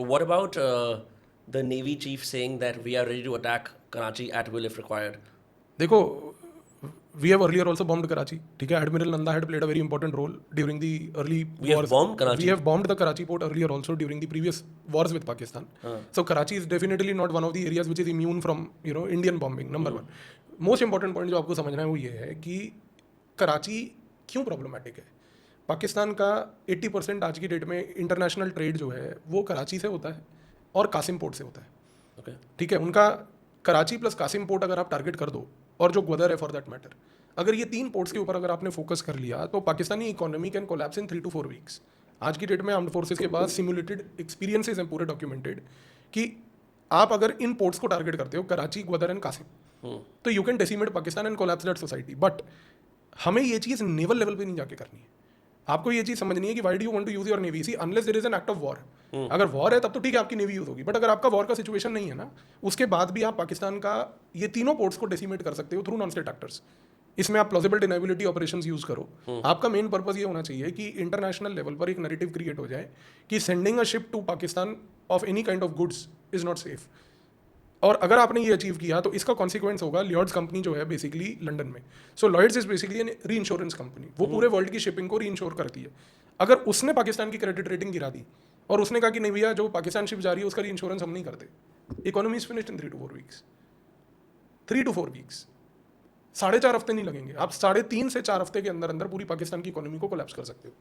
What about the Navy chief saying that we are ready to attack Karachi at will if required? देखो, we have earlier also bombed Karachi. ठीक है, Admiral Nanda had played a very important role during the early We have wars. bombed Karachi? We have bombed the Karachi port earlier also during the previous wars with Pakistan. So Karachi is definitely not one of the areas which is immune from Indian bombing. Number one. Most important point जो आपको समझना है वो ये है कि कराची क्यों problematic है. पाकिस्तान का 80% आज की डेट में इंटरनेशनल ट्रेड जो है वो कराची से होता है और कासिम पोर्ट से होता है. Okay. ठीक है, उनका कराची प्लस कासिम पोर्ट अगर आप टारगेट कर दो, और जो ग्वादर है फॉर दैट मैटर, अगर ये 3 पोर्ट्स के ऊपर अगर आपने फोकस कर लिया तो Pakistani economy can collapse in 3 to 4 weeks. आज की डेट में आर्म्ड फोर्सेस के पास सिमुलेटेड एक्सपीरियंसेस हैं पूरे डॉक्यूमेंटेड कि आप अगर इन पोर्ट्स को टारगेट करते हो कराची, ग्वादर एंड कासिम, तो you can decimate Pakistan and collapse that society. But हमें ये चीज़ नेवल लेवल पे नहीं जाके करनी है. आपको ये चीज़ समझनी है कि why do you want to use your navy. See, unless there is an act of war. अगर वॉर है तब तो ठीक है आपकी नेवी यूज होगी, बट अगर आपका वॉर का सिचुएशन नहीं है ना, उसके बाद भी आप पाकिस्तान का ये तीनों पोर्ट्स को डेसिमेट कर सकते हो थ्रू नॉन स्टेट एक्टर्स. इसमें आप प्लॉजिबल डिनाबिलिटी ऑपरेशंस यूज करो. आपका मेन पर्पस ये होना चाहिए कि इंटरनेशनल लेवल पर एक नैरेटिव क्रिएट हो जाए कि sending a ship to Pakistan of any kind of goods is not safe. और अगर आपने ये अचीव किया तो इसका कॉन्सिक्वेंस होगा, लॉयड्स कंपनी जो है बेसिकली लंदन में. सो लॉयड्स इज बेसिकली एन री इंश्योरेंस कंपनी. वो पूरे वर्ल्ड की शिपिंग को री इंश्योर करती है. अगर उसने पाकिस्तान की क्रेडिट रेटिंग गिरा दी और उसने कहा कि नहीं भैया जो पाकिस्तान शिप जा रही है उसका री इंश्योरेंस हम नहीं करते, economy is finished in 3 to 4 weeks. 3 to 4 weeks, 4.5 हफ्ते नहीं लगेंगे. आप 3.5 से 4 हफ्ते के अंदर अंदर पूरी पाकिस्तान की इकोनॉमी को कोलैप्स कर सकते हो.